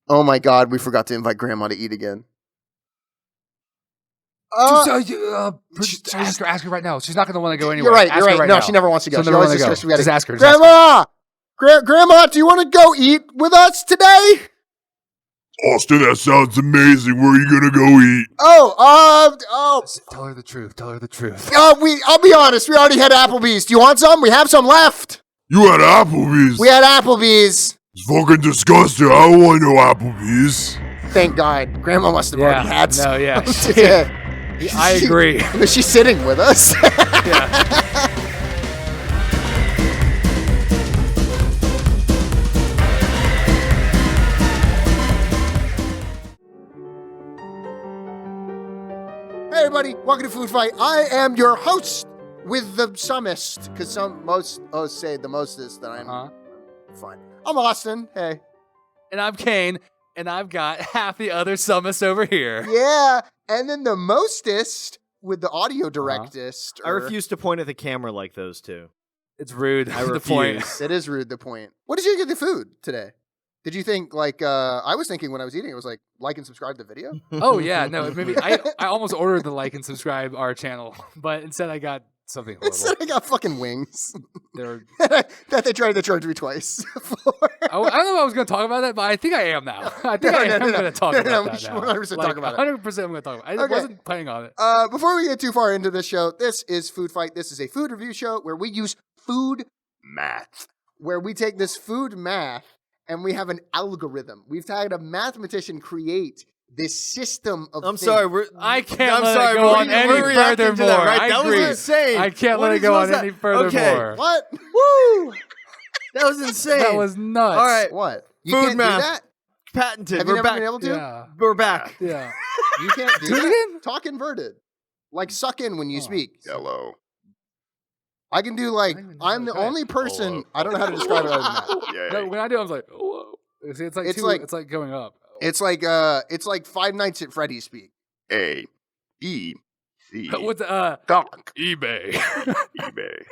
Oh my God, we forgot to invite Grandma to eat again. Ask her right now. She's not going to want to go anywhere. You're right. Right no, now. she never wants to go. She'll She never always want to go. insists we gotta Just ask her. Grandma! Grandma, do you want to go eat with us today? Austin, that sounds amazing. Where are you gonna go eat? Tell her the truth. Tell her the truth. I'll be honest. We already had Applebee's. Do you want some? We have some left. You had Applebee's. We had Applebee's. It's fucking disgusting. I don't want no Applebee's. Thank God. Grandma must have already had some. No, yeah. I agree. She's sitting with us. Yeah. Hey everybody, welcome to Food Fight. I am your host with the summest, because most say the mostest that I'm fine. I'm Austin. Hey. And I'm Kane, and I've got half the other summest over here. Yeah, and then the mostest with the audio directest. I refuse to point at the camera like those two. It's rude. I the point. refuse. It is rude, the point. What did you get the food today? Did you think, I was thinking when I was eating, it was like and subscribe to the video? Oh, yeah. No, maybe I almost ordered the like and subscribe our channel, but instead I got something horrible. Instead I got fucking wings. They're... that they tried to charge me twice for. I don't know if I was going to talk about that, but I think I am now. I think I am going to talk about that now. 100% talk about it. 100% I'm going to talk about it. I wasn't planning on it. Before we get too far into this show, this is Food Fight. This is a food review show where we use food math, where we take this food math and we have an algorithm. We've had a mathematician create this system of things. I can't let it go on any furthermore. Right? That agree. was insane. I can't let it go on any furthermore. Okay. What? Woo! That was insane. That was nuts. All right. What? You Food can't math. do that? Patented. Have We're you never back. been able to? Yeah. We're back. Yeah. You can't do Do it that? again? Talk inverted. Like suck in when you speak. Hello. I can do I'm the only person, I don't know how to describe it other than that. Yeah. No, when I do, I was like, whoa. See, it's like going up. It's like Five Nights at Freddy's speak. A. E. C. What's Doc. eBay? eBay.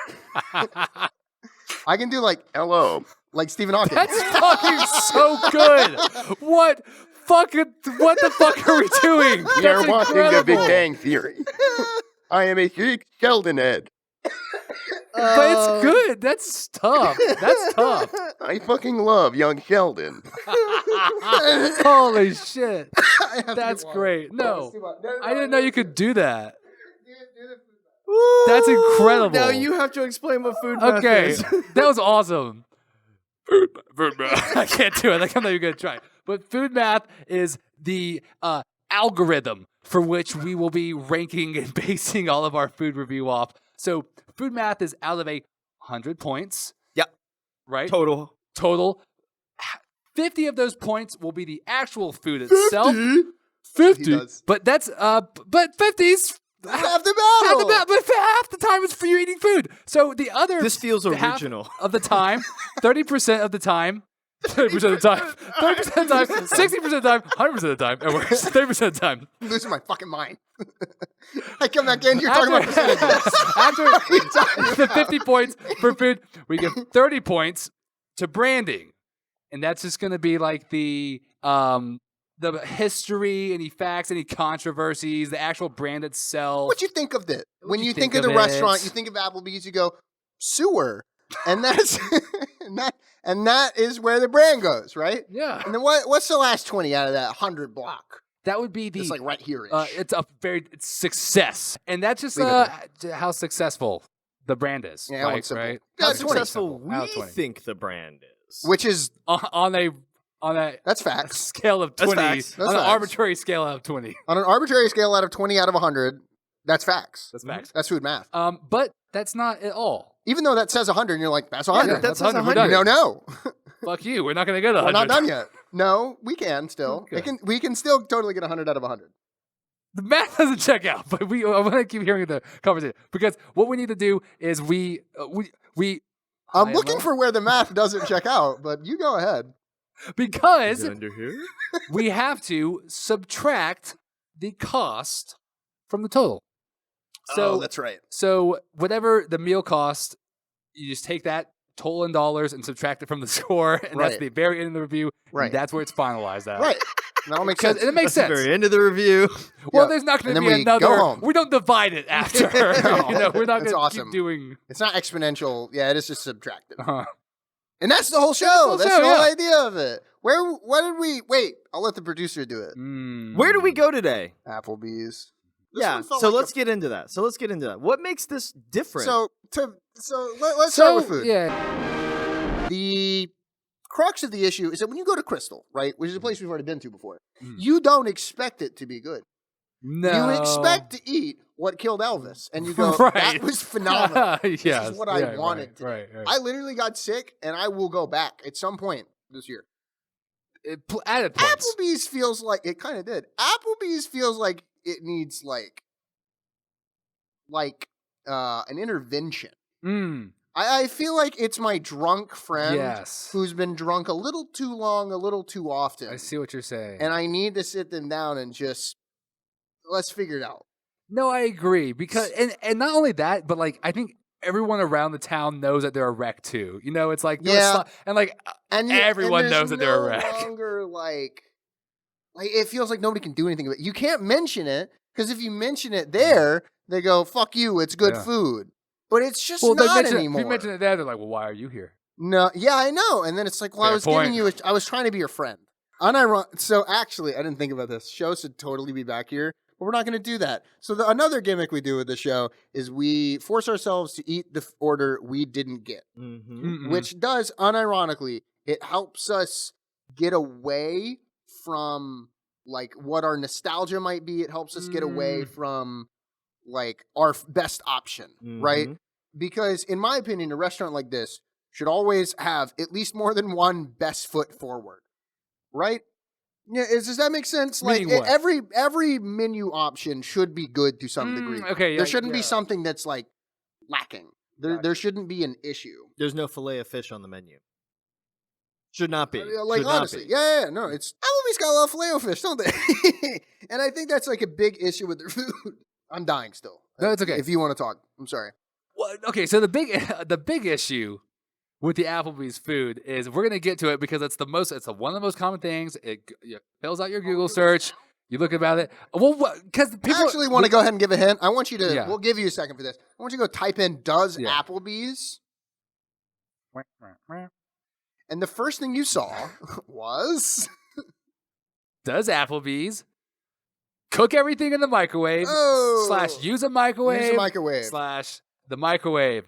I can do Hello. like Stephen Hawking. That's fucking so good. What the fuck are we doing? We are That's watching the Big incredible. Bang Theory. I am a Greek Sheldon Ed. But it's good. That's tough. That's tough. I fucking love young Sheldon. Holy shit. I have to That's get water. great. No, It's too much. I didn't know you could do that. Do the food. Woo! That's incredible. Now you have to explain what food math Okay, is. that was awesome. Food math. I can't do it. I'm not even going to try. But food math is the algorithm for which we will be ranking and basing all of our food review off. So food math is out of 100 points. Yep. Right? Total. 50 of those points will be the actual food itself. 50. He does. But that's but 50's Half the battle. but half the time is for you eating food. So the other This feels half original. of the time, 30% of the time, 30% of the time, 30% of the time, 60% of the time, 100% of the time, and we're 30% of the time. I'm losing my fucking mind. I come back in, you're talking about percentages. After the 50 points for food, we give 30 points to branding. And that's just going to be like the history, any facts, any controversies, the actual brand itself. What you think of this? When you you think think of of the restaurant, it? you think of Applebee's, you go, sewer. And that's and that is where the brand goes, right? Yeah. And then what's the last 20 out of that 100 block? That would be It's like right here. it's success. And that's just Leave it how successful the brand is. Yeah, I want like, simple. right? Yeah, How 20. successful we Out of 20. think the brand is. Which is On a that's facts. scale of That's 20, facts. That's on an facts. arbitrary scale out of 20. On an arbitrary scale out of 20 out of 100, that's facts. That's facts. That's food math. But that's not at all. Even though that says 100, and you're like, that's 100. Yeah, that's 100. We're done. No. Fuck you. We're not going to get 100. We're not done yet. No, we can still. Okay. We can still totally get 100 out of 100. The math doesn't check out, but I want to keep hearing the conversation because what we need to do is we. I'm looking for where the math doesn't check out, but you go ahead. because under here? we have to subtract the cost from the total. So that's right. So whatever the meal cost, you just take that total in dollars and subtract it from the score, and that's Right. the very end of the review. Right. And that's where it's finalized at. Right. That all makes 'Cause- sense. and it makes That's sense. the very end of the review. Well, Yeah. there's not going And to then be we go another. home. We don't divide it after. No. You know, we're not That's going to awesome. keep doing. It's not exponential. Yeah, it is just subtractive. Uh-huh. And that's the whole show. That's the That's whole the show, whole yeah. idea of it. What did we wait? I'll let the producer do it. Where do we go today? Applebee's. Yeah, one felt so like let's get into that. What makes this different? Let's start with food. Yeah. The crux of the issue is that when you go to Crystal, right, which is a place we've already been to before, Mm. you don't expect it to be good. No. You expect to eat what killed Elvis, and you go, Right. "That was phenomenal. Yes, This is what I yeah, wanted." Right. I literally got sick, and I will go back at some point this year. Added points. Applebee's feels like it kind of did. Applebee's feels like it needs an intervention. Mm. I feel like it's my drunk friend Yes. who's been drunk a little too long, a little too often. I see what you're saying. And I need to sit them down and just let's figure it out. No, I agree because and not only that, but like I think everyone around the town knows that they're a wreck too. You know, it's like Yeah. and like And everyone there's knows that they're a no wreck. longer like it feels like nobody can do anything about it. You can't mention it because if you mention it there, they go "fuck you." It's good Yeah. food, but it's just Well, not if anymore. you mention it there, they're like, "Well, why are you here?" No, yeah, I know. And then it's like, well, I Fair was point. giving you, I was trying to be your friend. So actually, I didn't think about this. Show should totally be back here, but we're not going to do that. So another gimmick we do with the show is we force ourselves to eat the order we didn't get, Mm-hmm. which does, unironically, it helps us get away from like what our nostalgia might be. It helps us get away from like our best option, right? Mhm. Because in my opinion, a restaurant like this should always have at least more than one best foot forward, right? Yeah, does that make sense? Like Meaning what? every menu option should be good to some degree. Okay, There shouldn't be yeah. something that's like lacking. There shouldn't be an issue. There's no fillet of fish on the menu. Should not be. Like Should not honestly, be. yeah, no, it's Applebee's got a lot of filet-o-fish, don't they? And I think that's like a big issue with their food. I'm dying still. No, it's okay. If you want to talk, I'm sorry. Well, okay, so the big issue with the Applebee's food is we're gonna get to it because it's one of the most common things. It fills out your Google search. You look about it. Well, because people I actually want to go ahead and give a hint. I want you to. Yeah. We'll give you a second for this. I want you to go type in "does Yeah. Applebee's," and the first thing you saw was Does Applebee's cook everything in the microwave / use a microwave use a microwave. / the microwave?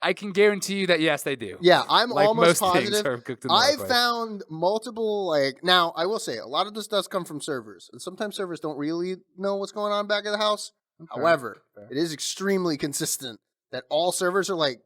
I can guarantee you that yes, they do. Yeah, I'm Like almost most things positive. are cooked in the I've microwave. found multiple now. I will say a lot of this does come from servers, and sometimes servers don't really know what's going on back of the house. However, Fair. it is extremely consistent that all servers are like,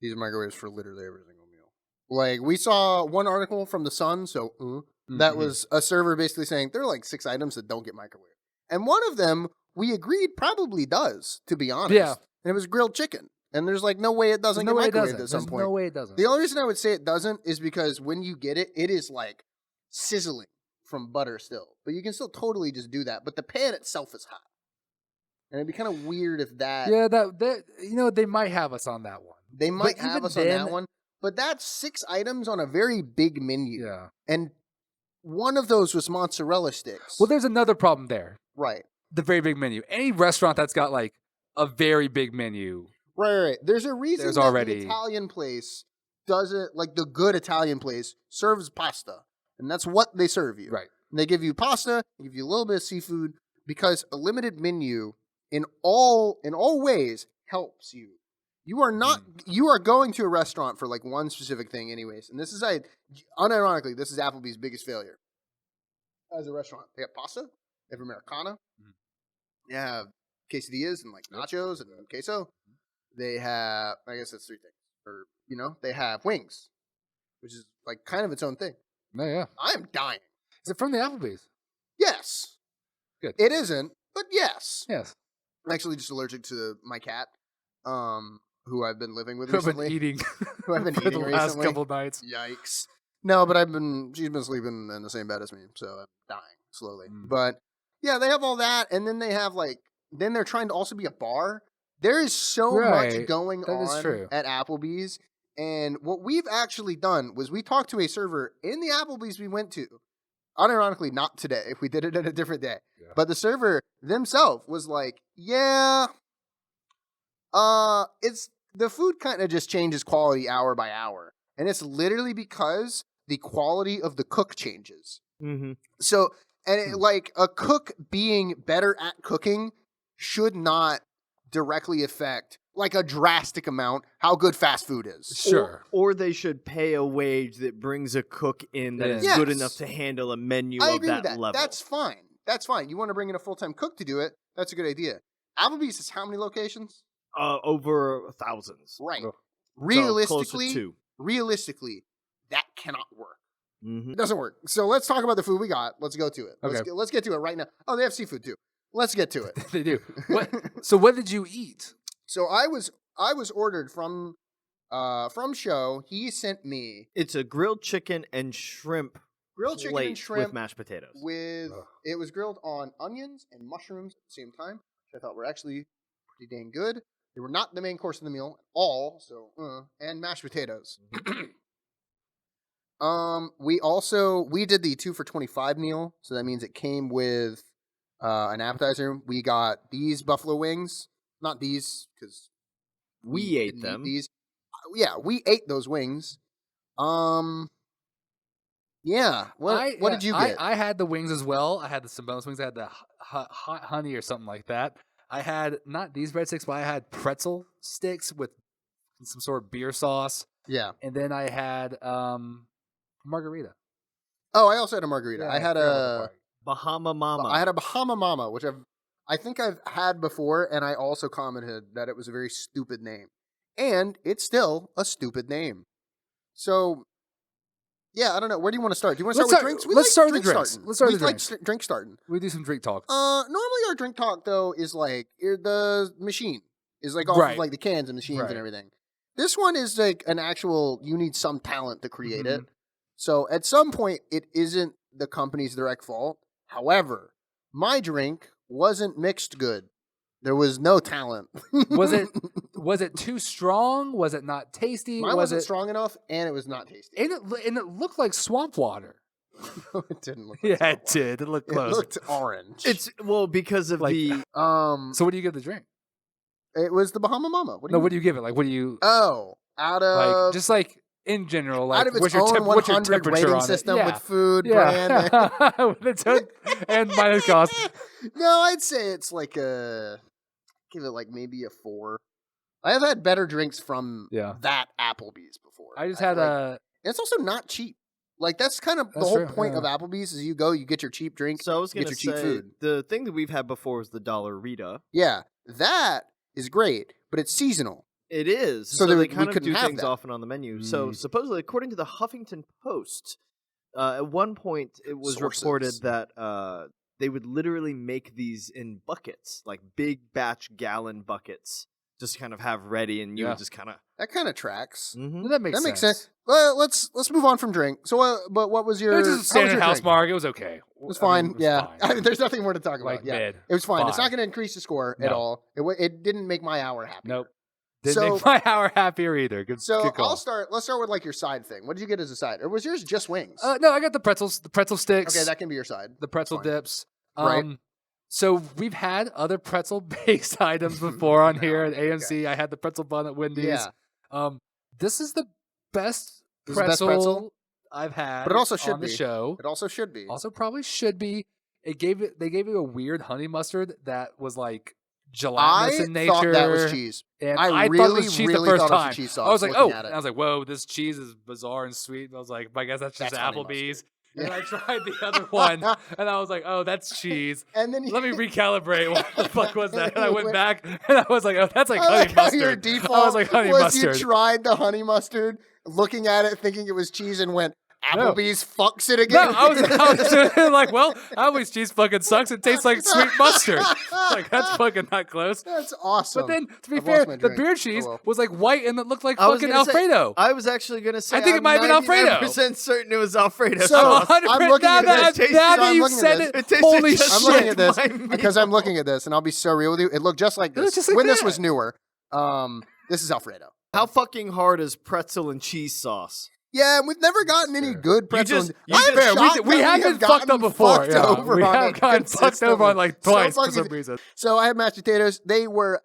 these are microwaves for literally every single meal. Like we saw one article from the Sun, so that Mhm. was a server basically saying there are like 6 items that don't get microwaved, and one of them we agreed probably does, to be honest. Yeah. And it was grilled chicken, and there's like no way it doesn't There's no way get it microwaved doesn't. at some There's point. no way it doesn't. The only reason I would say it doesn't is because when you get it, it is like sizzling from butter still. But you can still totally just do that. But the pan itself is hot. And it'd be kind of weird if that... Yeah, that they might have us on that one. They might but have even us on then- that one. But that's 6 items on a very big menu. Yeah. And one of those was mozzarella sticks. Well, there's another problem there. right. The very big menu. Any restaurant that's got like a very big menu. Right. There's a reason There's that already- the Italian place doesn't... Like the good Italian place serves pasta. And that's what they serve you. Right. They give you pasta, they give you a little bit of seafood, because a limited menu in all ways helps you. You are not you are going to a restaurant for like one specific thing anyways. And this is unironically, this is Applebee's biggest failure. As a restaurant. They have pasta, they have Americana, they have quesadillas and like nachos and queso. They have, I guess that's 3 things. Or, they have wings, which is like kind of its own thing. No, yeah. I am dying. Is it from the Applebee's? Yes. Good. It isn't, but yes. Yes. I'm actually just allergic to my cat, who I've been living with Who have been recently. eating Who I've been for eating the last recently. couple nights. Yikes. No, but she's been sleeping in the same bed as me, so I'm dying slowly. But yeah, they have all that, and then they have then they're trying to also be a bar, There is so Right. much going That is on true. at Applebee's. And what we've actually done was we talked to a server in the Applebee's we went to. Unironically, not today. We did it at a different day. Yeah. But the server themselves was like, it's the food kind of just changes quality hour by hour. And it's literally because the quality of the cook changes. Mm-hmm. So, like a cook being better at cooking should not directly affect, like a drastic amount, how good fast food is. Sure. Or they should pay a wage that brings a cook in that is good Yes. enough to handle a menu I of agree that with that. level. That's fine. That's fine. You want to bring in a full-time cook to do it, that's a good idea. Applebee's has how many locations? Over thousands. Right. Ugh. Realistically, that cannot work. Mm-hmm. It doesn't work. So let's talk about the food we got. Let's go to it. Okay. Let's get to it right now. Oh, they have seafood too. Let's get to it. They do. So what did you eat? So I was ordered from Show. He sent me It's a grilled chicken and shrimp grilled chicken plate and shrimp with mashed potatoes. it was grilled on onions and mushrooms at the same time, which I thought were actually pretty dang good. They were not the main course of the meal at all, so and mashed potatoes. We did the 2 for $25 meal, so that means it came with an appetizer. We got these buffalo wings, not these because We ate didn't them. Eat these. Yeah, we ate those wings. Yeah. What did you get? I had the wings as well. I had the some boneless wings. I had the hot honey or something like that. I had not these breadsticks, but I had pretzel sticks with some sort of beer sauce. Yeah. And then I had margarita. Oh, I also had a margarita. Yeah, I had forgot about the part. Bahama Mama. I had a Bahama Mama, which I think I've had before, and I also commented that it was a very stupid name. And it's still a stupid name. So, yeah, I don't know. Where do you want to start? Do you want to start with drinks? Let's start with drinks. Starting. Let's start with We drinks. like drink starting. We do some drink talk. Normally our drink talk, though, is like the machine. Is like off Right. of like the cans and machines Right. and everything. This one is like an actual, you need some talent to create it. So at some point, it isn't the company's direct fault. However, my drink wasn't mixed good. There was no talent. Was it too strong? Was it not tasty? Mine was wasn't it strong enough, and it was not tasty. And it looked like swamp water. No, it didn't look like Yeah, swamp it water. did. It looked It close. looked orange. It's because of Like- the So what do you give the drink? It was the Bahama Mama. What do No, you what do you give it? Like, what do you out of like? Just like in general, like out of its what's your own what's your 100 temperature rating on system it? with food, brand. Yeah, with its own and minus cost. No, I'd say it's like give it like maybe a 4. I have had better drinks from Yeah. that Applebee's before. I just had like, a It's also not cheap. Like that's kind of the That's whole true, point yeah. of Applebee's is you go, you get your cheap drink. So I was Get going to your cheap say food. the thing that we've had before was the Dollarita. Yeah, that is great, but it's seasonal. It is. So So we they kind of couldn't do have things that. often on the menu. So Mm. supposedly, according to the Huffington Post, at one point it was reported Sources. that they would literally make these in buckets, like big batch gallon buckets, just kind of have ready, and you Yeah. would just kind of. That kind of tracks. that makes That makes sense. Well, let's move on from drink. So, but what was your? It was just a how was standard your house drink? mark. It was okay. It was I fine. mean, it was Yeah, fine. I mean, there's nothing more to talk Like about. Yeah, mid. it was fine. It's not Fine. going to increase the score at No. all. It didn't make my hour happy. Nope. Didn't So- make my hour happier either. Good. So good call. Let's start with like your side thing. What did you get as a side, or was yours just wings? No, I got the pretzels, the pretzel sticks. Okay, that can be your side. the pretzel fine. dips. Right. So we've had other pretzel-based items before on here at Okay. AMC. I had the pretzel bun at Wendy's. Yeah, This is the best This is the best pretzel, pretzel? I've had. But it also should on the be. show. it also should be. Also, probably should be. They gave it a weird honey mustard that was like gelatinous I in nature. thought that was cheese. And I thought it really, was cheese really the first thought it was time. a cheese I was sauce like, looking oh, at it. and I was like, whoa, this cheese is bizarre and sweet. And I was like, I guess that's just That's honey Applebee's. mustard. And I tried the other one, and I was like, oh, that's cheese. And then Let me recalibrate. What the fuck was that? And I You went went- back, and I was like, oh, that's like I honey like how mustard. your default I was like, honey was mustard. you tried the honey mustard, looking at it, thinking it was cheese, and went, Applebee's fucks it again. No, I was like, well, Applebee's cheese fucking sucks. It tastes like sweet mustard. Like, that's fucking not close. That's awesome. But then, to be I've fair, lost my the drink. beer cheese Oh, well. was like white and it looked like I was fucking gonna say- Alfredo. I was actually gonna say. I think it might have been Alfredo. 100% certain it was Alfredo. So, sauce. I'm 100%. I'm looking now at that, this. now So that I'm you looking at said this. it, It tasted holy just I'm shit. looking at this my meal. because I'm looking at this, and I'll be so real with you. It looked just like It looked this just like when this that. was newer. This is Alfredo. How fucking hard is pretzel and cheese sauce? Yeah, and we've never gotten any good pretzel. just- you I'm just- Fair, shocked we that have been fucked gotten up before. fucked Yeah. over We on have it gotten fucked over on like consistently. twice So for some fucking- reason. So I had mashed potatoes. They were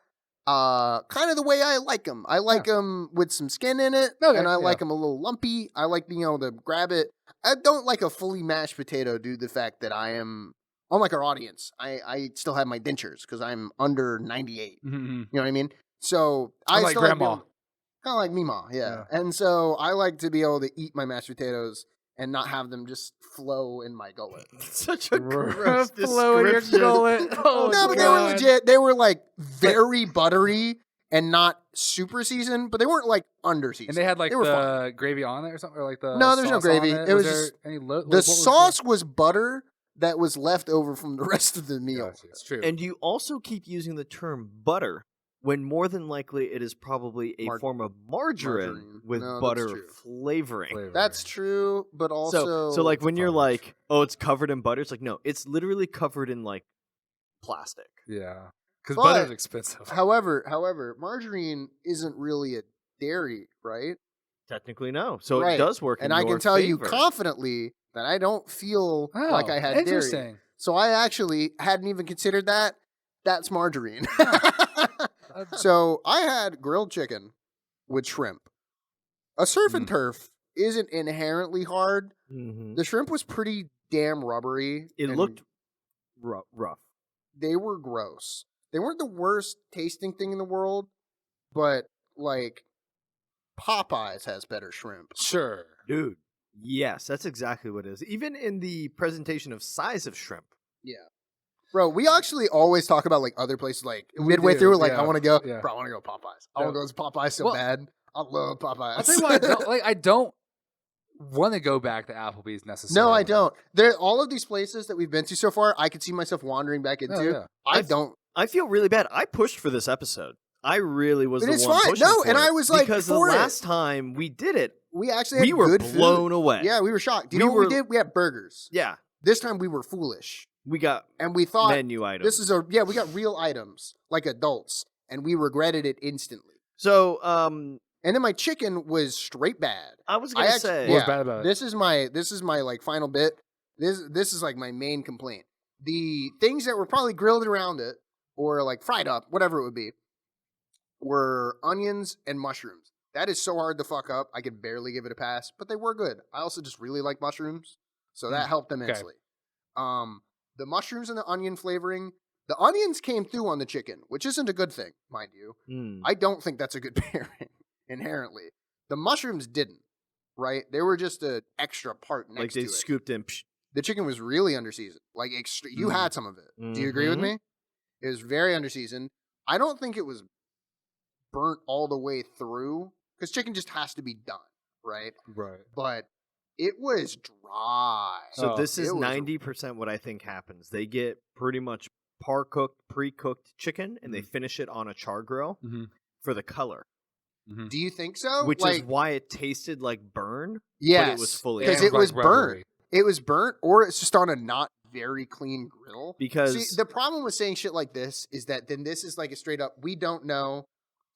kind of the way I like them. I like them with some skin in it, Okay, and I yeah. like them a little lumpy. I like being able to grab it. I don't like a fully mashed potato due to the fact that I am, unlike our audience, I still have my dentures because I'm under 98. Mm-hmm. You know what I mean? So I I like still grandma. Kind of like Mima, yeah. And so I like to be able to eat my mashed potatoes and not have them just flow in my gullet. Such a gross Flow in your description. gullet. Oh, No, but they were God. legit. They were like very buttery and not super seasoned, but they weren't like under seasoned. And they had like They were the fun. gravy on it or something, or like the No, there's no sauce on gravy. It, It was there just- any what The was sauce was butter that was left over from the rest of the meal. Gotcha, it's true. And you also keep using the term butter when more than likely it is probably a form of margarine with No, that's butter true. flavoring. Flavor. That's true, but also So like when you're fudge. like, oh, it's covered in butter. It's like, no, it's literally covered in like plastic. Yeah, because But- butter's expensive. However, margarine isn't really a dairy, right? Technically, no. So Right. it does work. And in I your can tell you favor. confidently that I don't feel like I had dairy. interesting. So I actually hadn't even considered that. That's margarine. So I had grilled chicken with shrimp. A surf and turf isn't inherently hard. Mhm. The shrimp was pretty damn rubbery. It and looked rough. They were gross. They weren't the worst tasting thing in the world, but like Popeyes has better shrimp. Sure. Dude. Yes, that's exactly what it is. Even in the presentation of size of shrimp. Yeah. Bro, we actually always talk about like other places. Like We midway do, through, like yeah, I want to go. yeah. Bro, I want to go to Popeyes. I Yeah. want to go to Popeyes so Well, bad. I love Popeyes. I'll tell you what. I don't want to go back to Applebee's necessarily. No, I don't. There, all of these places that we've been to so far, I could see myself wandering back into. Oh, yeah. I don't. I feel really bad. I pushed for this episode. I really was But the it's one fine. pushing No, for and it. I was, like, because the for it. last time we did it, We actually had we were good blown food. away. Yeah, we were shocked. Do you We know what we were- did? We had burgers. Yeah, This time we were foolish, we got and we thought menu items. this is we got real items like adults, and we regretted it instantly. So, And then my chicken was straight bad. I was I gonna actually- say, What was Yeah, bad about it? This is my like final bit. This is like my main complaint. The things that were probably grilled around it or like fried up, whatever it would be, were onions and mushrooms. That is so hard to fuck up. I could barely give it a pass, but they were good. I also just really like mushrooms, so that helped immensely. The mushrooms and the onion flavoring. The onions came through on the chicken, which isn't a good thing, mind you. I don't think that's a good pairing inherently. The mushrooms didn't, right? They were just an extra part next like to they it. scooped in. Psh, The chicken was really underseasoned. Like you had some of it. Do you agree with Mhm. me? It was very underseasoned. I don't think it was burnt all the way through because chicken just has to be done, right? Right. But it was dry. So Oh, this is it was- 90% what I think happens. They get pretty much par-cooked, pre-cooked chicken, and they finish it on a char grill Mhm. for the color, Do you think so? which like, is why it tasted like burn. yes, but it was fully because Yeah, it was like burnt. rubbery. It was burnt, or it's just on a not very clean grill. Because See, the problem with saying shit like this is that then this is like a straight up, we don't know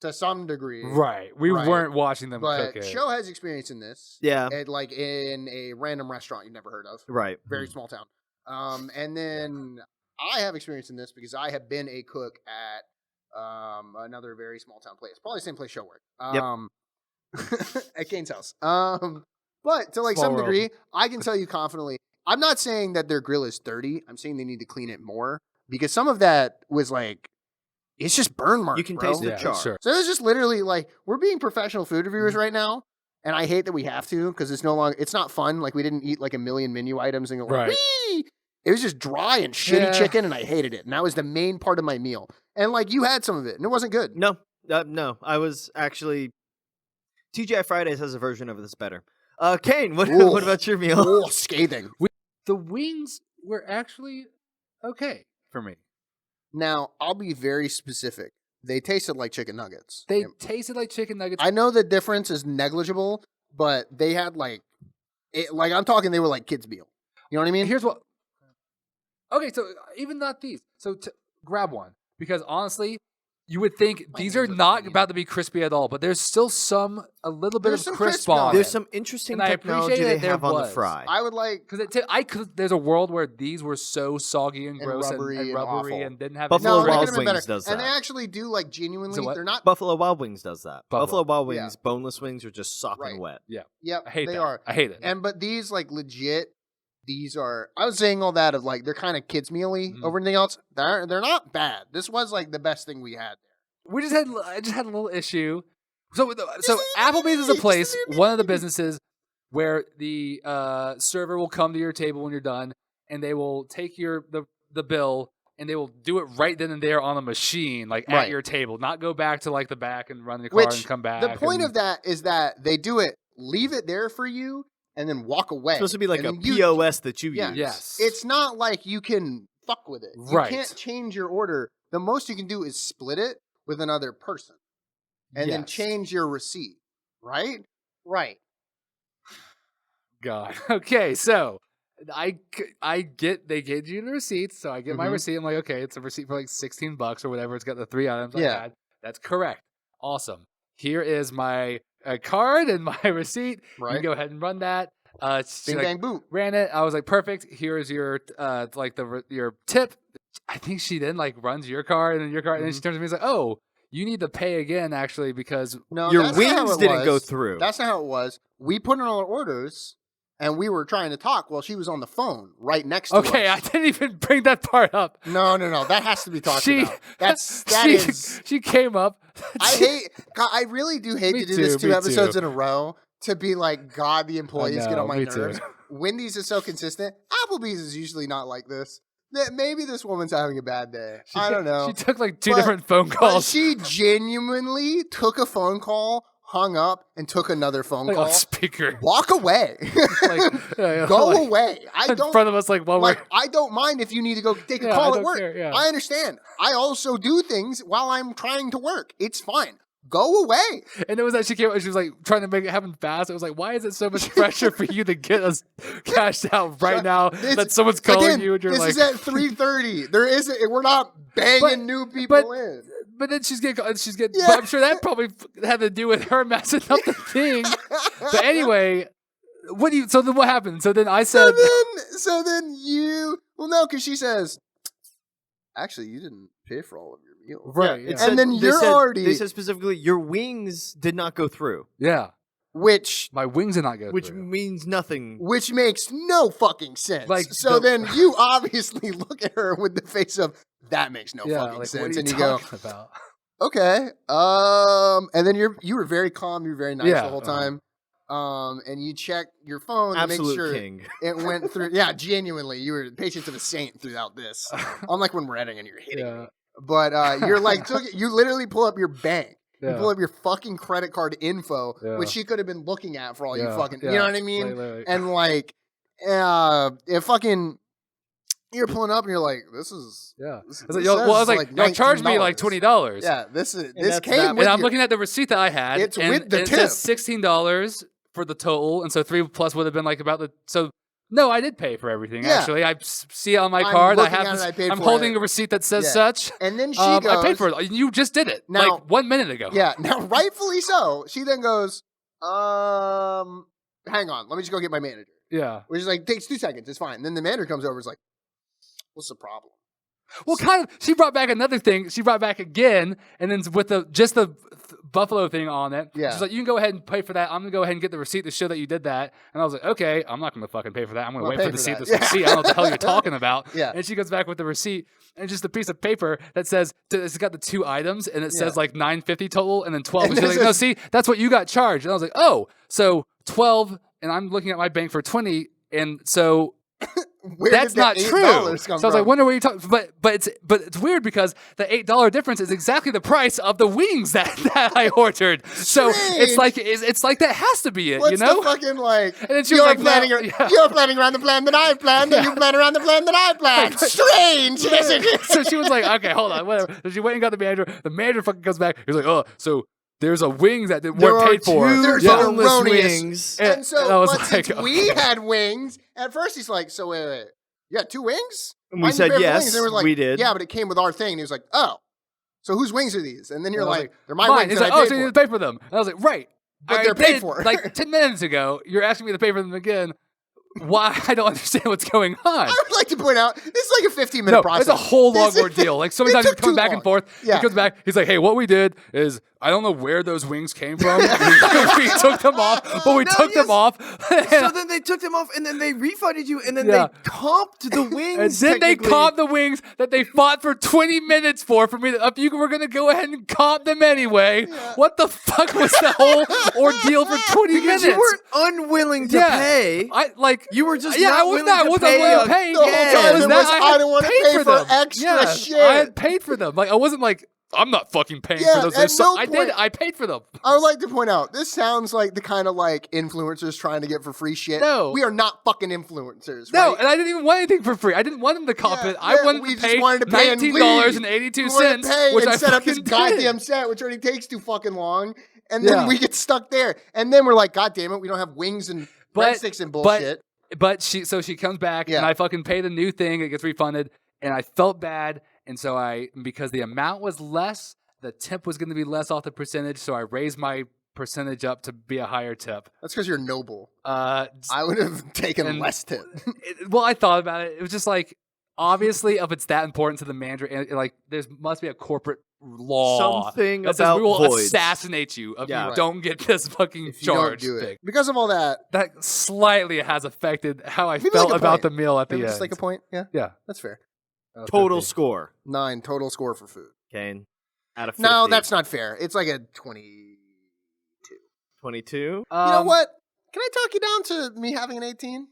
to some degree. Right. We Right. weren't watching them But cook it. Show has experience in this. yeah, At like in a random restaurant you've never heard of. right. Very small town. And then I have experience in this because I have been a cook at another very small town place. Probably the same place Show worked. At Kane's house. But to like Small some world. degree, I can tell you confidently, I'm not saying that their grill is dirty. I'm saying they need to clean it more because some of that was like, it's just burn marks. You can bro. taste the Yeah, char. sure. So it was just literally like, we're being professional food reviewers Mm-hmm. right now. And I hate that we have to because it's no longer, it's not fun. Like we didn't eat like a million menu items and go, like, Right. wee! It was just dry and shitty Yeah. chicken and I hated it. And that was the main part of my meal. And like you had some of it and it wasn't good. No, no. I was actually TGI Fridays has a version of this better. Kane, what Ooh. what about your meal? Oh, scathing. The wings were actually okay for me. Now, I'll be very specific. They tasted like chicken nuggets. They tasted like chicken nuggets. I know the difference is negligible, but they had like I'm talking they were like kids' meal. You know what I mean? Here's what. Okay, so even not these. So grab one because honestly, you would think these are not about to be crispy at all, but there's still a little bit There's of some crisp crisp on on it. it. There's some interesting And I technology appreciate they that there have on the was. fry. I would like Because there's a world where these were so soggy and gross rubbery and rubbery awful. and didn't have Buffalo no, any they Wild could have been Wings better. does And they that. actually do like genuinely. So what? They're not. Buffalo Wild Wings does that. Buffalo. Wild Wings, Yeah. boneless wings are just sopping Right. wet. Yep, I hate they that. are. I hate it. But these like legit. These are. I was saying all that of like they're kind of kids mealy Mhm. over anything else. They're not bad. This was like the best thing we had. I just had a little issue. So Applebee's is a place, one of the businesses where the server will come to your table when you're done, and they will take the bill and they will do it right then and there on a machine, like Right. at your table, not go back to like the back and run the car and come back. The point and, of that is that they do it, leave it there for you, and then walk away. It's supposed to be like And a then you- POS that you Yeah. use. Yes. It's not like you can fuck with it. You Right. can't change your order. The most you can do is split it with another person, and then Yes. change your receipt. Right. Right. God. Okay, so I get they gave you the receipts, so I get my Mhm. receipt. I'm like, okay, it's a receipt for like $16 or whatever. It's got the 3 items I Yeah. had. That's correct. Awesome. Here is my card and my receipt. You Right. can go ahead and run that. She, Bing like, bang boot. ran it. I was like, perfect. Here is your your tip. I think she then like runs your card and then your card, and then she turns to me and is like, oh, you need to pay again actually because No, Your that's not how wings it didn't go was. through. That's not how it was. We put in our orders, and we were trying to talk while she was on the phone right next to okay, I us. didn't even bring that part up. No. That has to be talked She- about. That she, is. she came up. I hate. God, I really do hate Me to do this too, 2 me episodes too. in a row to be like, God, the employees get know, on my me too. nerves. Wendy's is so consistent. Applebee's is usually not like this. That maybe this woman's having a bad day. I don't know. She took like 2 But- different phone But calls. she genuinely took a phone call, hung up, and took another phone like call. on speaker. Walk away. Like, Go like, away. I in don't front of us like while like. I don't mind if you need to go take a Yeah, call I at don't work. care, yeah. I understand. I also do things while I'm trying to work. It's fine. Go away. and it was that she came. She was like trying to make it happen fast. It was like, why is it so much pressure for you to get us cashed out right now that someone's calling Again, you and you're this like, is at 3:30. There isn't. We're not banging But- new people in. but then she's getting. Yeah. But I'm sure that probably had to do with her messing up the thing. But anyway, so then what happened? So then I said, So then you. Well, no, because she says, actually, you didn't pay for all of your meals. right, It yeah. said- And then they you're said- already- They said specifically, your wings did not go through, yeah, Which my wings did not go which through. means nothing. makes no fucking sense. Like, so then you obviously look at her with the face of that makes no yeah, fucking like, sense, what are you and you go, talking about? okay. And then you were very calm, you were very nice Yeah, the whole time. And you check your phone to make Absolute sure king. it went through. Yeah, genuinely, you were the patience of a saint throughout this. Unlike when we're editing and you're hitting Yeah. me. But you're like, you literally pull up your bank. You Yeah. pull up your fucking credit card info, Yeah. which she could have been looking at for all you Yeah, fucking, yeah. you know what I mean? Like, And like, if fucking, you're pulling up and you're like, this is, yeah. this, I this was like, yo, well, I was says, like, y'all charged me like $19. $20. Yeah, this is this that's came that- with And I'm your- looking at the receipt that I had. It's and, with the and it says $16 for the total, and so 3 plus would have been like about the. So no, I did pay for everything. Yeah. Actually, I see it on my I'm card. I looking have. at it, This, I paid I'm for holding it. a receipt that says Yeah. such. And then she goes, I paid for it. You just did it Now- like 1 minute ago. Yeah, now rightfully so. She then goes, hang on, let me just go get my manager. Yeah. Which is like, takes 2 seconds, it's fine. And then the manager comes over and is like, what's the problem? Well, kind of. She brought back another thing. She brought back again, and then with the buffalo thing on it. Yeah. She's like, you can go ahead and pay for that. I'm gonna go ahead and get the receipt to show that you did that. And I was like, okay, I'm not gonna fucking pay for that. I'm gonna Well, wait pay for the for receipt. that. This receipt. I don't know what the hell you're talking about. Yeah. And she goes back with the receipt and just a piece of paper that says it's got the 2 items and it says Yeah. like $9.50 total and then 12. And And she's this like, no, is- see, that's what you got charged. And I was like, oh, so 12, and I'm looking at my bank for 20, and so. Where That's did the not $8 true. come So I was from? like, wonder where you talking. But it's weird because the $8 difference is exactly the price of the wings that I ordered. So it's like that has to be it. What's you know? the fucking like? And then she was You're like, planning. well, yeah. You're planning around the plan that I planned, and you plan around the plan that I planned. Strange, isn't it? So she was like, okay, hold on, whatever. So she went and got the manager. The manager fucking comes back. He's like, oh, so there's a wings that weren't paid for. There's Yeah. boneless Erroneous. wings. And so, I was but like, since we had wings, at first he's like, so wait. You got 2 wings? And Why we didn't you said pay for yes, wings? And we're like, we did. Yeah, but it came with our thing. And he was like, oh, so whose wings are these? And then you're And I was like, they're my mine. wings. He's And like, I oh, paid so you for need to pay for them. And I was like, right. But I they're paid did, for. Like 10 minutes ago, you're asking me to pay for them again. Why? I don't understand what's going on. I would like to point out, this is like a 15-minute process. It's a whole long This is- ordeal. Like so many it times he's took coming too back long. and forth. Yeah. He comes back. He's like, hey, what we did is I don't know where those wings came from. we took them off, but we took them off. So then they took them off, and then they refunded you, and then Yeah. they comped the wings. And then they technically. comped the wings that they fought for 20 minutes for me. If you were going to go ahead and comp them anyway, what the fuck was the whole ordeal for 20 because minutes? you weren't unwilling to pay. You were just I not was willing not. I to wasn't pay willing to a- pay. The whole Yeah, time it was it that was, I I had don't wanna paid pay for for them. extra Yeah, shit. I had paid for them. Like I wasn't like I'm not fucking paying Yeah, for those. at Things. So no I did. point- I paid for them. I would like to point out, this sounds like the kind of like influencers trying to get for free shit. No. We are not fucking influencers. No, right? and I didn't even want anything for free. I didn't want them to comp Yeah, it. I yeah, wanted we to just pay wanted to pay and leave. $19.82, We wanted to pay which and I set up this fucking did. goddamn set, which already takes too fucking long. And then Yeah. we get stuck there. And then we're like, God damn it, we don't have wings and breadsticks and bullshit. But she comes back Yeah. and I fucking pay the new thing. It gets refunded, and I felt bad, and so because the amount was less, the tip was going to be less off the percentage, so I raised my percentage up to be a higher tip. That's because you're noble. I I would have taken less tip. well, I thought about it. It was just like, obviously, if it's that important to the manager, and like there must be a corporate law Something that says about we will voids. assassinate you if Yeah. you Right. don't get this fucking If you don't charge. do it. big. Because of all that, That slightly has affected how I Maybe felt like a about point. the meal at the maybe end. just like a point. Yeah, Yeah. that's fair. Total score, 9 total score for food. Kane. Out of 50. No, that's not fair. It's like a 22. 22. You know what? Can I talk you down to me having an 18?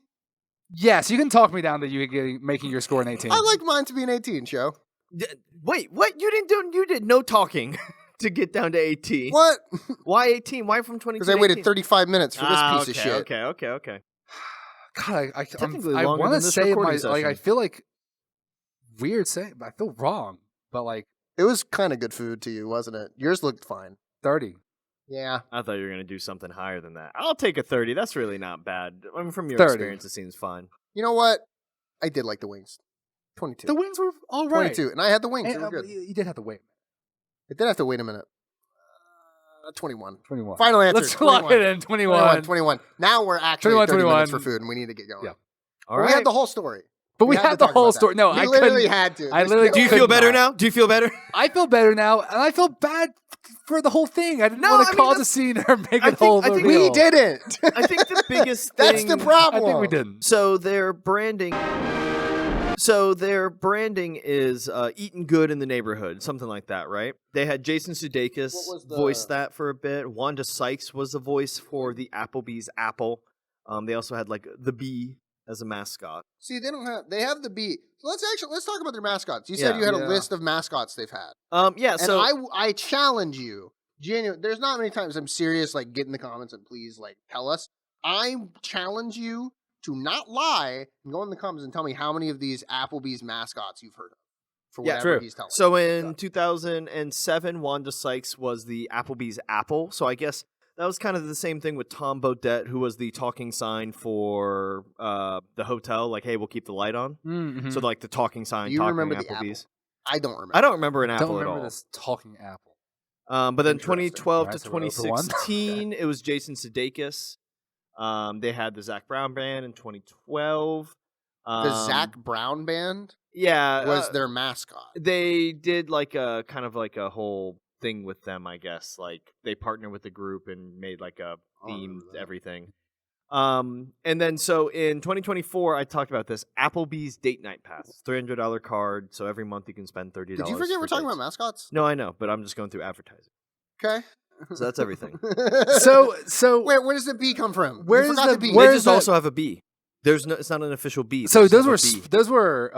Yes, you can talk me down to you making your score an 18. I like mine to be an 18, show. Wait, what? You did no talking to get down to 18. What? Why 18? Why from 22? Because I waited 35 minutes for this piece okay, of shit. Okay. God, Technically I longer want than to this say recording I session. feel like weird saying, but I feel wrong. But like It was kind of good food to you, wasn't it? Yours looked fine. 30. Yeah. I thought you were going to do something higher than that. I'll take a 30. That's really not bad. I mean, from your 30. experience, it seems fine. You know what? I did like the wings. 22. The wings were all right. 22. And I had the wings. And, They were good. you did have to wait. I did have to wait a minute. 21. 21. Final answer. Let's lock it in. 21. 21. Now we're actually 21, 30 minutes 21. for food, and we need to get going. Yeah. All We right. had the whole story. But we had to had the talk whole about that. story. No, We I literally couldn't. had to. I There's literally no- Do you could feel better not. now? Do you feel better? I feel better now, and I feel bad for the whole thing. I didn't No, want I to mean, cause a scene or make I a whole think reveal. We didn't. I think the biggest That's thing... the problem. I think we didn't. So their branding is eating good in the neighborhood, something like that, right? They had Jason Sudeikis What was the- voice that for a bit. Wanda Sykes was the voice for the Applebee's Apple. They also had like the bee as a mascot. See, they have the bee. So let's talk about their mascots. You said Yeah. you had a Yeah. list of mascots they've had. Yeah. And So I challenge you. Genuine. There's not many times I'm serious. Like, get in the comments and please, like, tell us. I challenge you to not lie and go in the comments and tell me how many of these Applebee's mascots you've heard of for Yeah, whatever true. he's telling. So in 2007, Wanda Sykes was the Applebee's Apple. So I guess that was kind of the same thing with Tom Bodette, who was the talking sign for the hotel. Like, hey, we'll keep the light on. Mm-hmm. So like the talking sign. You talking remember the Applebee's. I don't remember. I don't remember an I apple don't at remember all. this talking apple. But then Interesting. 2012 Alright, to so we're 0 for 1. 2016, it was Jason Sudeikis. They had the Zach Brown Band in 2012. The Zach Brown Band Yeah, was their mascot. they did like a kind of like a whole thing with them, I guess. Like they partnered with the group and made like a I don't themed remember that. everything. And then so in 2024, I talked about this Applebee's date night pass, $300 card. So every month you can spend $30. Did you forget we're talking dates. about mascots? No, I know, but I'm just going through advertising. Okay. So that's everything. So where does the bee come from? Where You is forgot the- bee. where They is just the- also have a bee. It's not an official bee. So They just those have a bee. those were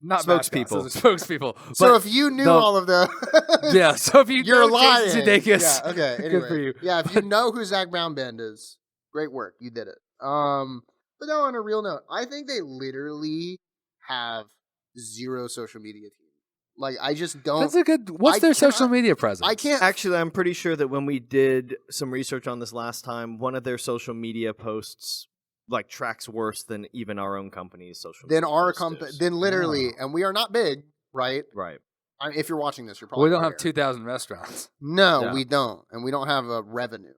not Spokespeople. mascots, those are spokespeople. So But if you knew the- all of the, yeah, so if you you're know lying. Jason Sudeikis, Yeah, okay. good Anyway, for you. yeah, if you know who Zach Brown Band is, great work. You did it. But no, on a real note, I think they literally have zero social media team. Like, I just don't. That's a good. What's I their social cannot- media presence? I can't. Actually, I'm pretty sure that when we did some research on this last time, one of their social media posts like tracks worse than even our own company's social media. Then our post company, is. then literally, and we are not big, right? Right. I mean, if you're watching this, you're probably. we don't aware. have 2,000 restaurants. No, Yeah. we don't, and we don't have a revenue.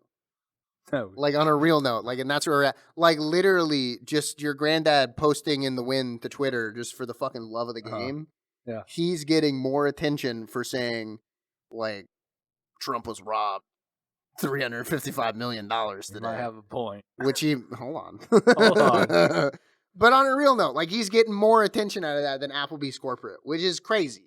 No. Like on a real note, like, and that's where we're at. Like literally, just your granddad posting in the wind to Twitter just for the fucking love of the game. Yeah. He's getting more attention for saying, like, Trump was robbed $355 million You today. might have a point. Which he hold on. Hold on. But on a real note, like he's getting more attention out of that than Applebee's corporate, which is crazy.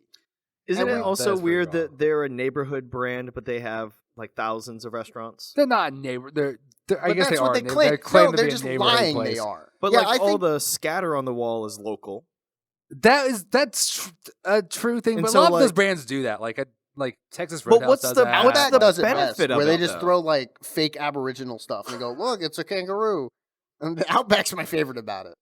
Isn't And it we- also That is pretty weird wrong. that they're a neighborhood brand, but they have like thousands of restaurants? They're not neighbor. Ththey're I But guess that's they what are. they They claim. claim No, to they're be just a neighborhood lying. place. They are. But Yeah, like I all think the scatter on the wall is local. That's a true thing. And But so, a lot of those like- brands do that. Like Texas But Roadhouse what's does the- that. Well, that the does it benefit best, of where they it, just though? throw like fake Aboriginal stuff and they go, "Look, it's a kangaroo." And the Outback's my favorite about it.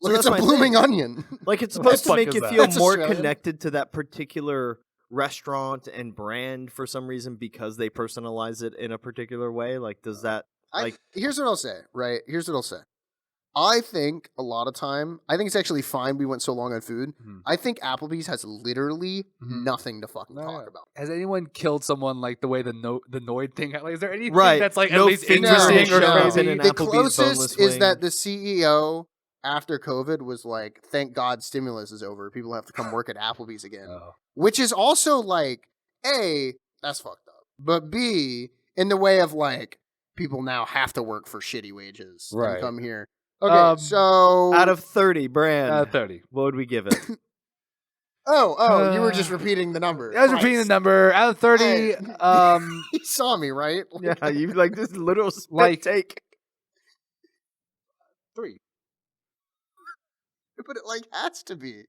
So Look, it's that's a my blooming thing. onion. Like it's What the supposed to fuck make is you that? feel That's more Australian. connected to that particular restaurant and brand for some reason because they personalize it in a particular way. Like, does that? Like- Here's what I'll say. Right? Here's what I'll say. I think a lot of time, I think it's actually fine we went so long on food. Mhm. I think Applebee's has literally Mhm. nothing to fucking No, talk yeah. about. Has anyone killed someone like the way the Noid thing? Like, is there anything Right. that's like No at least finger interesting or show. crazy? In an The Applebee's closest boneless is wing. that the CEO after COVID was like, "Thank God stimulus is over. People have to come work at Applebee's again." Oh. Which is also like, A, that's fucked up. But B, in the way of like, people now have to work for shitty wages Right. and come here. Okay, so out of 30 brand, 30. what would we give it? oh, you were just repeating the number. I was repeating the Christ. number. Out of 30, He saw me, right? Like, yeah, you like this little spit Like- take. 3. but it like has to be.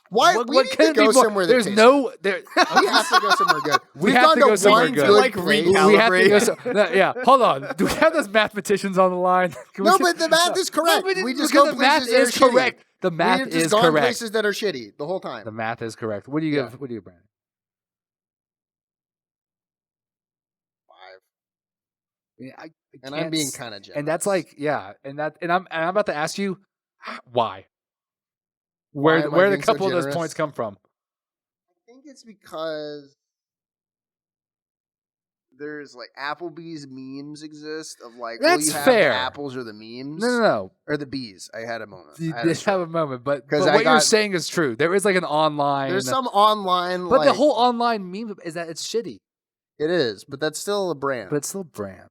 Why? What, we what need can to it be go more? somewhere that There's tastes no there. good. We have to go somewhere good. We We've have gone to go somewhere one good. Like place. recap. We have to go. Calibrate. No, yeah, hold on. Do we have those mathematicians on the line? Can we No, get- but the math is correct. No, but We just because go the math places that is are shitty. correct. The math We've just is gone correct. places that are shitty the whole time. The math is correct. What do you Yeah. give? What do you give, Brandon? 5. Yeah, I And can't I'm being s- kind of generous. And that's like, yeah, and I'm about to ask you why. Where am I where the being so couple of those generous? points come from? I think it's because there's like Applebee's memes exist of like, will That's you have fair. the apples or the memes? No. Or the bees. I had a moment. You I had a did have a moment, but 'Cause what I you're got- saying is true. There is like an online. There's some online, but like, the whole online meme is that it's shitty, it is, but that's still a brand. but it's still brand.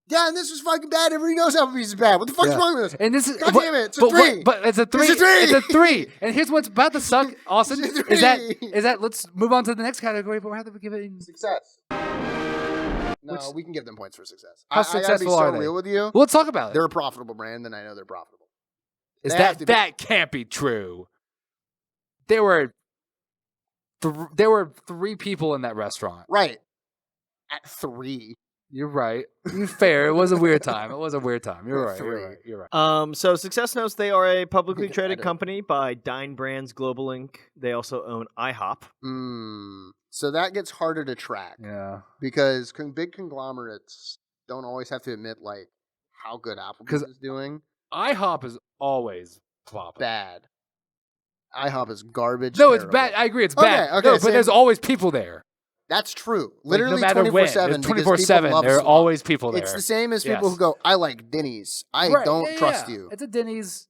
yeah, and this was fucking bad. Everybody knows Applebee's is bad. What the fuck's Yeah. wrong with this? And this is God but- damn it, it's a but, 3. But it's a 3. It's a 3. It's a 3. And here's what's about to suck, Austin. It's a Is that 3. let's move on to the next category, but we're have to give it. Success. No, Which- we can give them points for success. How I gotta be successful so are they? real with you. Well, let's talk about it. They're a profitable brand, and I know they're profitable. Is They have to be. that can't be true? There were 3 people in that restaurant. Right. At 3. You're right. You're fair. It was a weird time. It was a weird time. You're right. 3. You're right. You're right. So Success Notes, they are a publicly Good traded edit. company by Dine Brands Global Inc. They also own IHOP. So that gets harder to track Yeah. because big conglomerates don't always have to admit like how good Applebee's 'Cause is doing. IHOP is always flopping. Bad. IHOP is garbage. No, it's terrible. bad. I agree. It's Okay, bad. okay, no, but same. there's always people there. That's true. Like, Literally no matter 24/7. when. because 24/7. people love There are slop. always people there. It's the same as people Yes. who go, I like Denny's. I Right, don't yeah, trust yeah. you. It's a Denny's.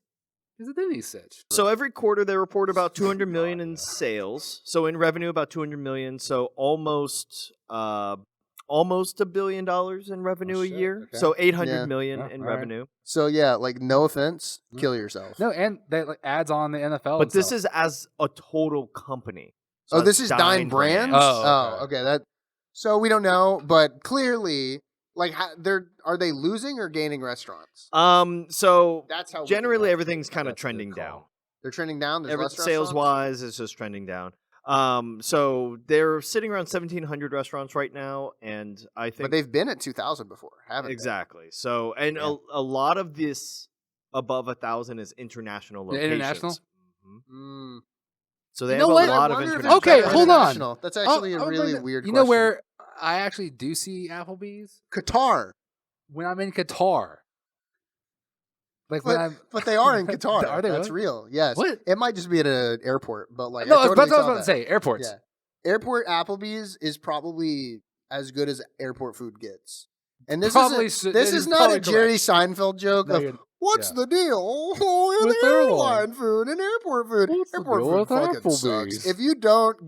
It's a Denny's sitch. So every quarter they report about 200 million in sales. So in revenue about 200 million. So almost $1 billion in revenue a shit, year. okay. So 800 Yeah. million Yeah, in all right. revenue. So yeah, like no offense, kill yourself. No, and they like ads on the NFL. But and this stuff. is as a total company. So Oh, this that's is Dine Brands? Oh, okay. Okay. So we don't know, but clearly Like, are they losing or gaining restaurants? So That's how generally everything's kind of That's a good trending down. call. they're trending down. There's less Sales restaurants? wise, it's just trending down. So they're sitting around 1,700 restaurants right now, and I think But they've been at 2,000 before, haven't exactly. So, and Yeah. a lot of this above 1,000 is international The locations. international? Mhm. they? Mm. So they You have know a what? lot I of wonder if it's international. Okay, better hold on. international. That's actually I'll a bring really that- weird You question. know where I actually do see Applebee's? Qatar. When I'm in Qatar. Like when I'm. But they are in Qatar. Are they That's really? real. Yes. What? It might just be at an airport, but like No, I totally that's what I saw was about to say. Airports. Yeah. Airport Applebee's is probably as good as airport food gets. And this Probably is so- this that is is not probably a Jerry Seinfeld joke No, of you're- what's yeah. the deal with With airline airline food and airport food. What's the airport deal food with fucking sucks. Applebee's? If you don't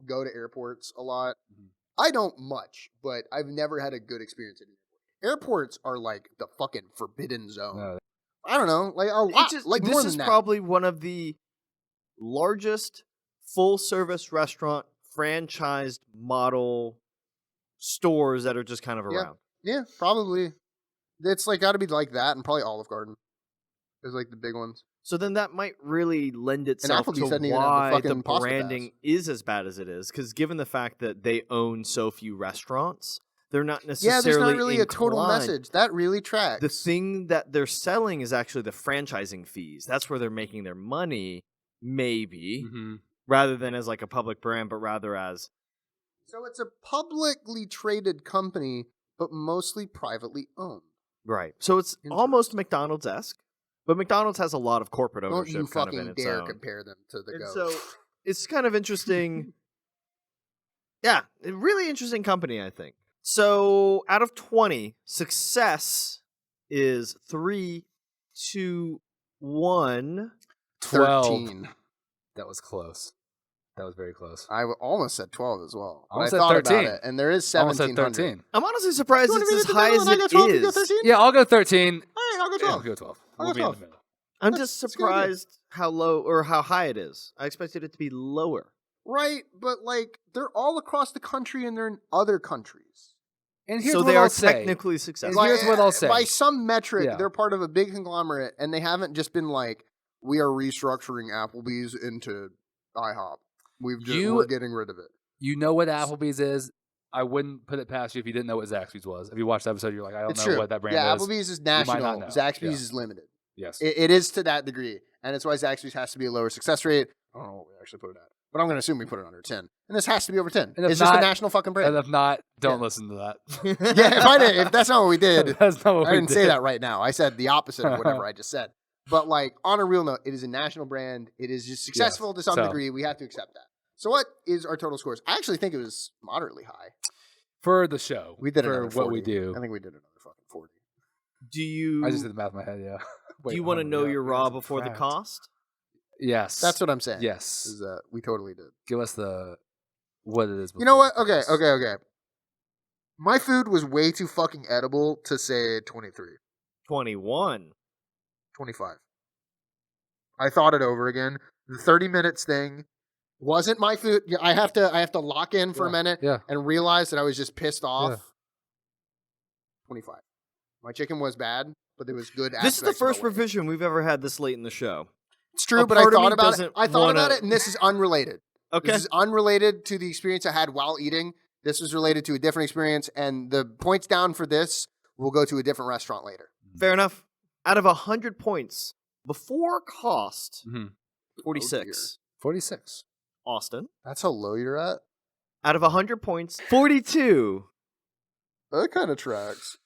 go to airports a lot, Mhm. I don't much, but I've never had a good experience at an airport. Airports are like the fucking forbidden zone. No. I don't know, like a lot, like this more is than that. probably one of the largest full service restaurant franchised model stores that are just kind of Yeah. around. Yeah, probably. It's like got to be like that, and probably Olive Garden is like the big ones. So then that might really lend itself Applebee's to doesn't even have the why the fucking pasta branding pass. is as bad as it is. Because given the fact that they own so few restaurants, they're not Yeah, necessarily there's not really a total inclined- message. That really tracks. The thing that they're selling is actually the franchising fees. That's where they're making their money, maybe, Mhm. rather than as like a public brand, but rather as So it's a publicly traded company, but mostly privately owned. right. So it's almost McDonald's-esque, but McDonald's has a lot of corporate Don't ownership you kind of in fucking its dare own. compare them to the And goat. so it's kind of interesting. Yeah, a really interesting company, I think. So out of 20, success is 3, 2, 1. 12. 13. That was close. That was very close. I almost said 12 as well. But I Almost said thought 13. about it, and there is Almost at 1,700. 13. I'm honestly surprised You wanna it's be as at the high middle as and I go it 12, you go is. 13? Yeah, I'll go 13. All right, I'll go Yeah, 12. I'll go 12. I'll We'll go be in 12. the middle. I'm That's- just that's a good idea. surprised how low or how high it is. I expected it to be lower. Right, but like they're all across the country and they're in other countries. And here's So what they I'll are say. technically successful. Like- Here's what I'll say. By some metric, Yeah. they're part of a big conglomerate, and they haven't just been like, we are restructuring Applebee's into IHOP. We're getting rid of it. You know what Applebee's is. I wouldn't put it past you if you didn't know what Zaxby's was. If you watched the episode, you're like, I don't It's know true. what that brand yeah, is. Applebee's is might not national. know. Zaxby's Yeah. is limited. Yes. It is to that degree, and it's why Zaxby's has to be a lower success rate. I don't know what we actually put it at, but I'm going to assume we put it under 10, and this has to be over 10. And if It's just a not- national fucking and brand. if not, don't Yeah. listen to that. If that's not what we did, That's not what I we didn't did. say that right now. I said the opposite of whatever I just said. But like on a real note, it is a national brand. It is just successful to some So- degree. We have to accept that. So what is our total scores? I actually think it was moderately high. For the show. We did for another 40. what we do. I think we did another fucking 40. Do you I just did the math in my head, yeah. do you want to know your raw before the cost? cost? Yes. That's what I'm saying. Yes. Is that we totally did. Give us what it is. You know what? before the Okay. cost. My food was way too fucking edible to say 23, 21. 25. I thought it over again. The 30 minutes thing wasn't my food. Yeah, I have to lock in for a minute Yeah. and realize that I was just pissed off. Yeah. 25. My chicken was bad, but there was good. This is the aspects first about it. revision we've ever had this late in the show. It's true, a but I part of me thought about it. doesn't I thought about wanna- it, and this is unrelated. Okay. This is unrelated to the experience I had while eating. This was related to a different experience, and the points down for this will go to a different restaurant later. Fair enough. Out of 100 points before cost, Mhm. 46. 46. Austin. That's how low you're at. Out of 100 points, 42. That kind of tracks.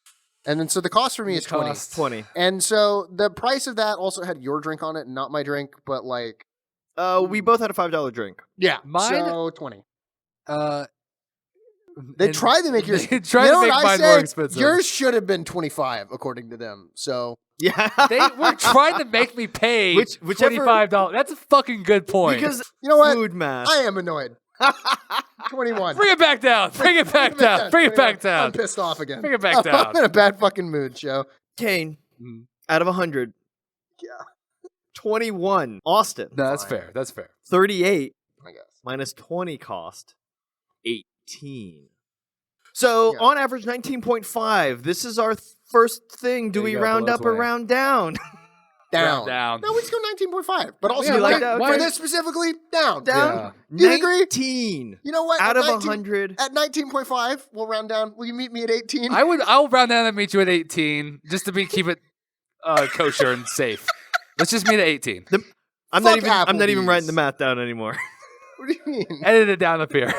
And then so the cost for me is 20. 20. And so the price of that also had your drink on it, not my drink, but like We both had a $5 drink. yeah, Mine- so 20. They And- tried to make yours. They tried you to know make what I mine say? more expensive. Yours should have been 25 according to them. So Yeah. They were trying to make me pay Whichever- $25. That's a fucking good point. Because you know what? food math. I am annoyed. 21. Bring it back down. Bring it back down. Bring it back 21. I'm down. pissed off again. Bring it back down. I'm in a bad fucking mood, Joe. Kane, Mhm. out of 100. Yeah. 21. Austin. No, that's Fine. fair. That's fair. 38 I guess. minus 20 cost. 18. So Yeah. on average, 19.5. This is our first thing. Do There we you go, round below up or 20. round down? Down. Down. No, we just go 19.5. But also, Yeah, You like that? for Okay. this specifically, down. Down? You agree? 19. You know what? Out At of 19 100. At 19.5, we'll round down. Will you meet me at 18? I'll round down and meet you at 18 just to keep it kosher and safe. Let's just meet at 18. I'm Fuck not even Applebee's. writing the math down anymore. What do you mean? Edit it down up here.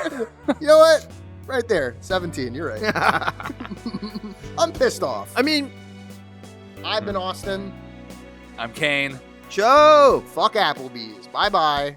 You know what? Right there. 17. You're right. I'm pissed off. I mean, I've been Austin. I'm Kane. Joe. Fuck Applebee's. Bye-bye.